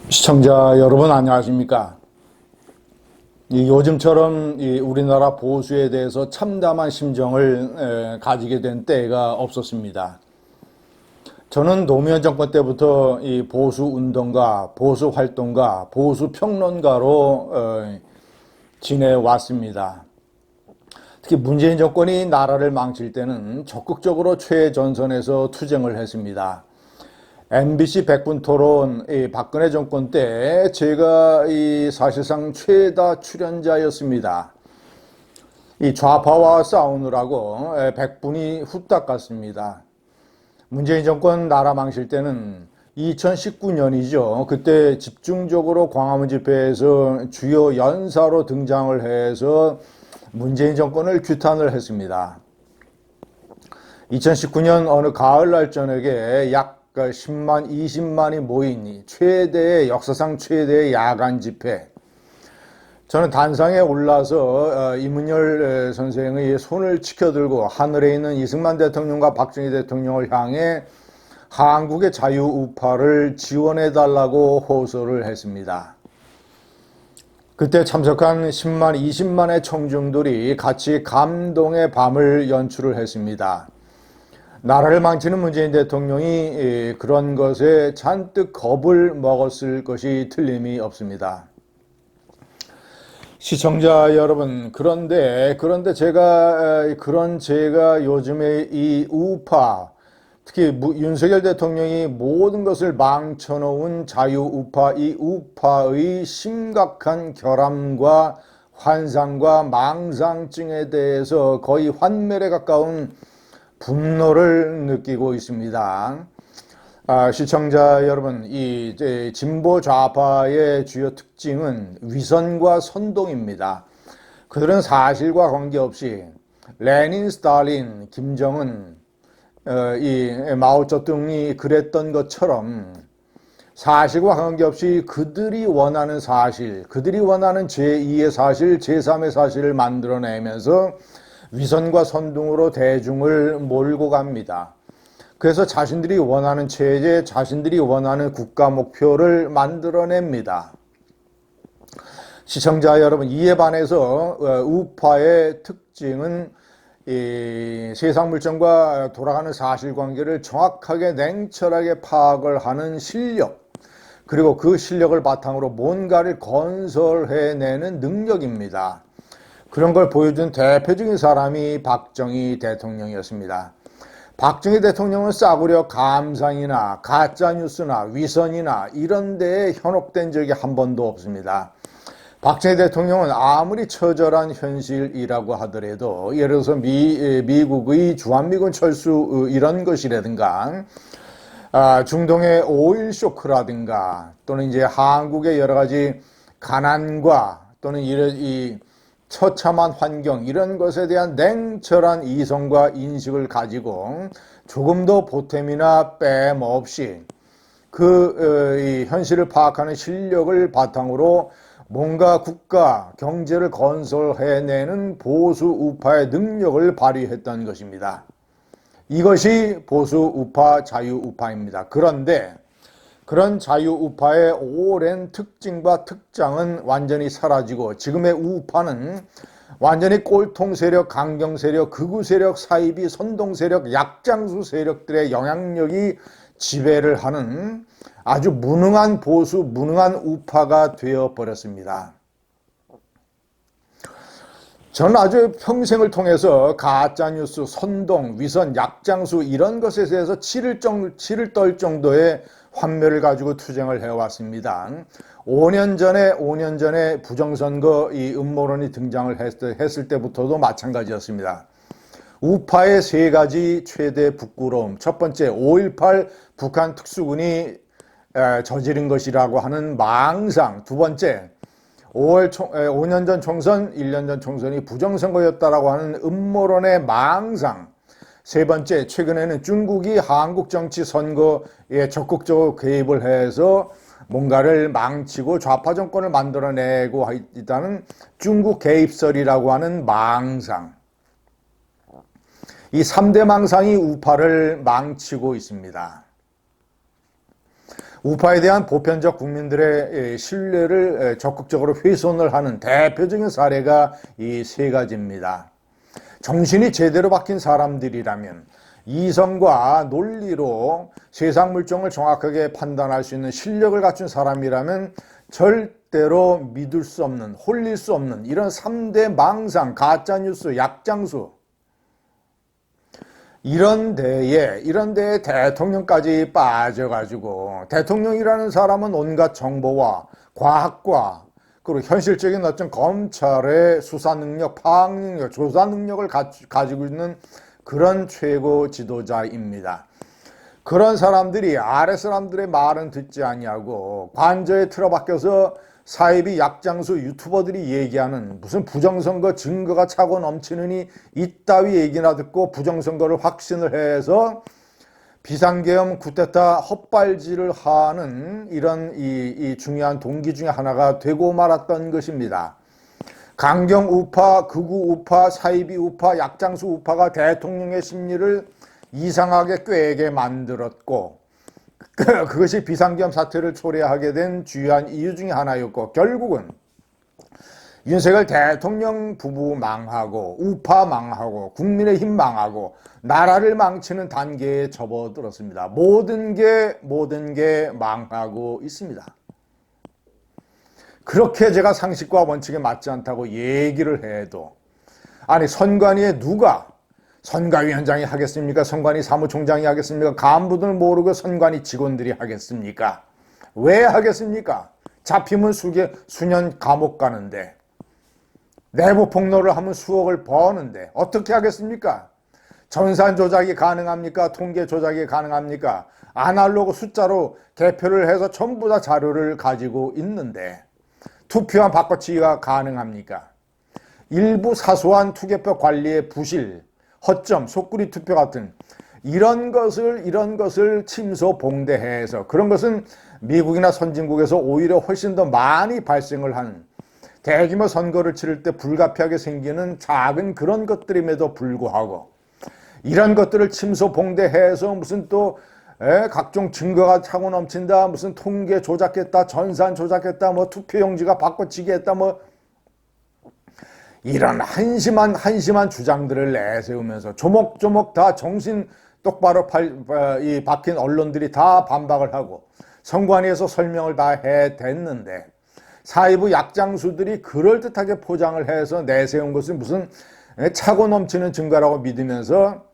시청자 여러분 안녕하십니까? 요즘처럼 우리나라 보수에 대해서 참담한 심정을 가지게 된 때가 없었습니다. 저는 노무현 정권 때부터 이 보수 운동가, 보수 활동가, 보수 평론가로 지내왔습니다. 특히 문재인 정권이 나라를 망칠 때는 적극적으로 최전선에서 투쟁을 했습니다. MBC 백분 토론 박근혜 정권 때 제가 사실상 최다 출연자였습니다. 이 좌파와 싸우느라고 백분이 후딱 갔습니다. 문재인 정권 나라 망칠 때는 2019년이죠. 그때 집중적으로 광화문 집회에서 주요 연사로 등장을 해서 문재인 정권을 규탄을 했습니다. 2019년 어느 가을날 저녁에 약 10만, 20만이 모인 역사상 최대의 야간 집회. 저는 단상에 올라서 이문열 선생의 손을 치켜들고 하늘에 있는 이승만 대통령과 박정희 대통령을 향해 한국의 자유우파를 지원해달라고 호소를 했습니다. 그때 참석한 10만, 20만의 청중들이 같이 감동의 밤을 연출을 했습니다. 나라를 망치는 문재인 대통령이 그런 것에 잔뜩 겁을 먹었을 것이 틀림이 없습니다. 시청자 여러분, 그런데 제가 요즘에 이 우파, 특히 윤석열 대통령이 모든 것을 망쳐놓은 자유우파, 이 우파의 심각한 결함과 환상과 망상증에 대해서 거의 환멸에 가까운 분노를 느끼고 있습니다. 시청자 여러분, 진보 좌파의 주요 특징은 위선과 선동입니다. 그들은 사실과 관계없이 레닌, 스탈린, 김정은, 마오쩌둥이 그랬던 것처럼 사실과 관계없이 그들이 원하는 사실, 그들이 원하는 제2의 사실, 제3의 사실을 만들어내면서 위선과 선동으로 대중을 몰고 갑니다. 그래서 자신들이 원하는 체제, 자신들이 원하는 국가 목표를 만들어냅니다. 시청자 여러분, 이에 반해서 우파의 특징은 세상 물정과 돌아가는 사실관계를 정확하게 냉철하게 파악을 하는 실력, 그리고 그 실력을 바탕으로 뭔가를 건설해내는 능력입니다. 그런 걸 보여준 대표적인 사람이 박정희 대통령이었습니다. 박정희 대통령은 싸구려 감상이나 가짜뉴스나 위선이나 이런 데에 현혹된 적이 한 번도 없습니다. 박정희 대통령은 아무리 처절한 현실이라고 하더라도 예를 들어서 미국의 주한미군 철수 이런 것이라든가 중동의 오일 쇼크라든가 또는 이제 한국의 여러 가지 가난과 또는 이 처참한 환경 이런 것에 대한 냉철한 이성과 인식을 가지고 조금도 보탬이나 뺨 없이 이 현실을 파악하는 실력을 바탕으로 뭔가 국가 경제를 건설해내는 보수 우파의 능력을 발휘했던 것입니다. 이것이 보수 우파 자유우파입니다. 그런데 그런 자유우파의 오랜 특징과 특장은 완전히 사라지고 지금의 우파는 완전히 꼴통 세력, 강경 세력, 극우 세력, 사이비, 선동 세력, 약장수 세력들의 영향력이 지배를 하는 아주 무능한 보수, 무능한 우파가 되어버렸습니다. 저는 아주 평생을 통해서 가짜뉴스, 선동, 위선, 약장수 이런 것에 대해서 치를 떨 정도의 환멸을 가지고 투쟁을 해왔습니다. 5년 전에 부정선거 이 음모론이 등장을 했을 때부터도 마찬가지였습니다. 우파의 세 가지 최대 부끄러움. 첫 번째, 5.18 북한 특수군이 저지른 것이라고 하는 망상. 두 번째, 5년 전 총선, 1년 전 총선이 부정선거였다라고 하는 음모론의 망상. 세 번째, 최근에는 중국이 한국 정치 선거에 적극적으로 개입을 해서 뭔가를 망치고 좌파 정권을 만들어내고 있다는 중국 개입설이라고 하는 망상. 이 3대 망상이 우파를 망치고 있습니다. 우파에 대한 보편적 국민들의 신뢰를 적극적으로 훼손을 하는 대표적인 사례가 이 세 가지입니다. 정신이 제대로 박힌 사람들이라면 이성과 논리로 세상 물정을 정확하게 판단할 수 있는 실력을 갖춘 사람이라면 절대로 믿을 수 없는, 홀릴 수 없는 이런 3대 망상, 가짜뉴스, 약장수, 이런 데에 대통령까지 빠져가지고, 대통령이라는 사람은 온갖 정보와 과학과 그리고 현실적인 어떤 검찰의 수사 능력, 파악 능력, 조사 능력을 가지고 있는 그런 최고 지도자입니다. 그런 사람들이 아래 사람들의 말은 듣지 아니하고 관저에 틀어박혀서 사이비 약장수 유튜버들이 얘기하는 무슨 부정선거 증거가 차고 넘치느니 이따위 얘기나 듣고 부정선거를 확신을 해서 비상계엄 쿠데타 헛발질을 하는 이런 이 중요한 동기 중에 하나가 되고 말았던 것입니다. 강경 우파, 극우 우파, 사이비 우파, 약장수 우파가 대통령의 심리를 이상하게 꾀게 만들었고, 그것이 비상계엄 사태를 초래하게 된 주요한 이유 중에 하나였고, 결국은 윤석열 대통령 부부 망하고 우파 망하고 국민의힘 망하고 나라를 망치는 단계에 접어들었습니다. 모든 게 망하고 있습니다. 그렇게 제가 상식과 원칙에 맞지 않다고 얘기를 해도, 아니 선관위에 누가 선관위원장이 하겠습니까? 선관위 사무총장이 하겠습니까? 간부들 모르고 선관위 직원들이 하겠습니까? 왜 하겠습니까? 잡히면 수년 감옥 가는데, 내부 폭로를 하면 수억을 버는데 어떻게 하겠습니까? 전산 조작이 가능합니까? 통계 조작이 가능합니까? 아날로그 숫자로 개표를 해서 전부 다 자료를 가지고 있는데 투표한 바꿔치기가 가능합니까? 일부 사소한 투개표 관리의 부실, 허점, 속구리 투표 같은 이런 것을 침소봉대해서, 그런 것은 미국이나 선진국에서 오히려 훨씬 더 많이 발생을 하는, 대규모 선거를 치를 때 불가피하게 생기는 작은 그런 것들임에도 불구하고 이런 것들을 침소봉대해서 무슨 또 각종 증거가 차고 넘친다, 무슨 통계 조작했다, 전산 조작했다, 뭐 투표용지가 바꿔치기 했다, 뭐 이런 한심한 주장들을 내세우면서 조목조목 다 정신 똑바로 박힌 언론들이 다 반박을 하고 선관위에서 설명을 다 해댔는데, 사이부 약장수들이 그럴듯하게 포장을 해서 내세운 것은 무슨 차고 넘치는 증거라고 믿으면서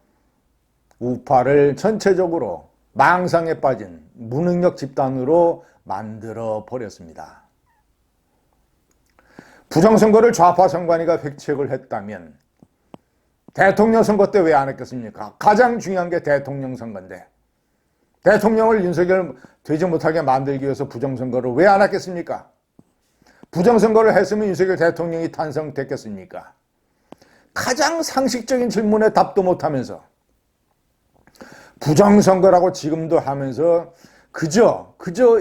우파를 전체적으로 망상에 빠진 무능력 집단으로 만들어 버렸습니다. 부정선거를 좌파 선관위가 획책을 했다면 대통령 선거 때 왜 안 했겠습니까? 가장 중요한 게 대통령 선거인데, 대통령을 윤석열 되지 못하게 만들기 위해서 부정선거를 왜 안 했겠습니까? 부정선거를 했으면 윤석열 대통령이 탄생됐겠습니까? 가장 상식적인 질문에 답도 못하면서 부정선거라고 지금도 하면서 그저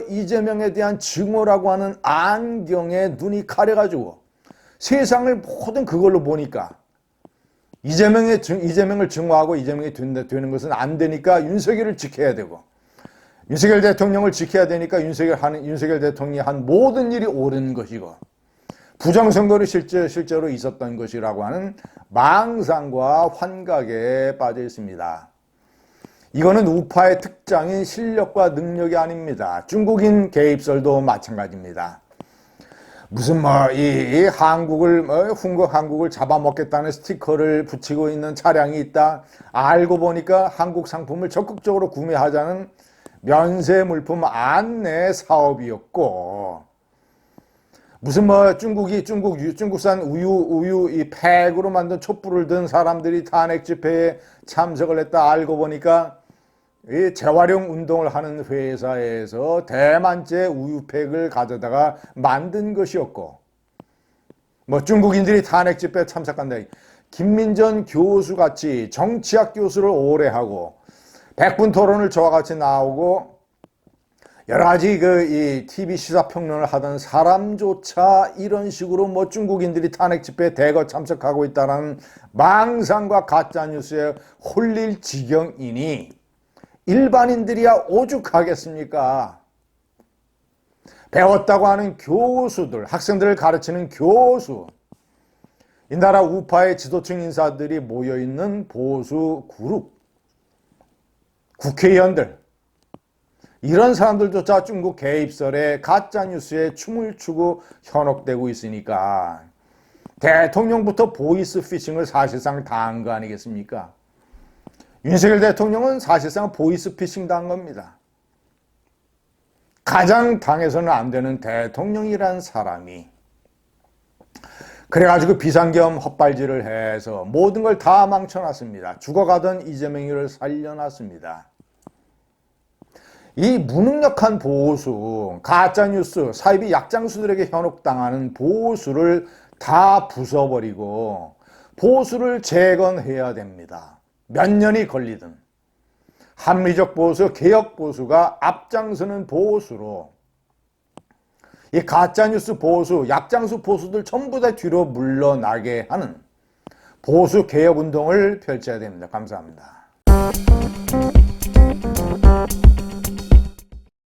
이재명에 대한 증오라고 하는 안경에 눈이 가려가지고 세상을 모든 그걸로 보니까 이재명을 증오하고 이재명이 되는 것은 안 되니까 윤석열을 지켜야 되고, 윤석열 대통령을 지켜야 되니까 윤석열 대통령이 한 모든 일이 옳은 것이고, 부정선거를 실제로 있었던 것이라고 하는 망상과 환각에 빠져 있습니다. 이거는 우파의 특장인 실력과 능력이 아닙니다. 중국인 개입설도 마찬가지입니다. 무슨 이 한국을 잡아먹겠다는 스티커를 붙이고 있는 차량이 있다. 알고 보니까 한국 상품을 적극적으로 구매하자는 면세 물품 안내 사업이었고, 무슨 중국산 우유 이 팩으로 만든 촛불을 든 사람들이 탄핵 집회에 참석을 했다. 알고 보니까 이 재활용 운동을 하는 회사에서 대만제 우유팩을 가져다가 만든 것이었고, 중국인들이 탄핵 집회에 참석한다. 김민전 교수같이 정치학 교수를 오래 하고 백분 토론을 저와 같이 나오고 여러 가지 이 TV 시사평론을 하던 사람조차 이런 식으로 중국인들이 탄핵 집회에 대거 참석하고 있다는 망상과 가짜뉴스에 홀릴 지경이니 일반인들이야 오죽하겠습니까? 배웠다고 하는 교수들, 학생들을 가르치는 교수, 이 나라 우파의 지도층 인사들이 모여있는 보수 그룹, 국회의원들, 이런 사람들조차 중국 개입설에 가짜뉴스에 춤을 추고 현혹되고 있으니까 대통령부터 보이스피싱을 사실상 당한 거 아니겠습니까? 윤석열 대통령은 사실상 보이스피싱 당한 겁니다. 가장 당해서는 안 되는 대통령이란 사람이 그래가지고 비상겸 헛발질을 해서 모든 걸 다 망쳐놨습니다. 죽어가던 이재명이를 살려놨습니다. 이 무능력한 보수, 가짜뉴스, 사이비 약장수들에게 현혹당하는 보수를 다 부숴버리고 보수를 재건해야 됩니다. 몇 년이 걸리든 합리적 보수, 개혁 보수가 앞장서는 보수로 이 가짜뉴스 보수, 약장수 보수들 전부 다 뒤로 물러나게 하는 보수 개혁 운동을 펼쳐야 됩니다. 감사합니다.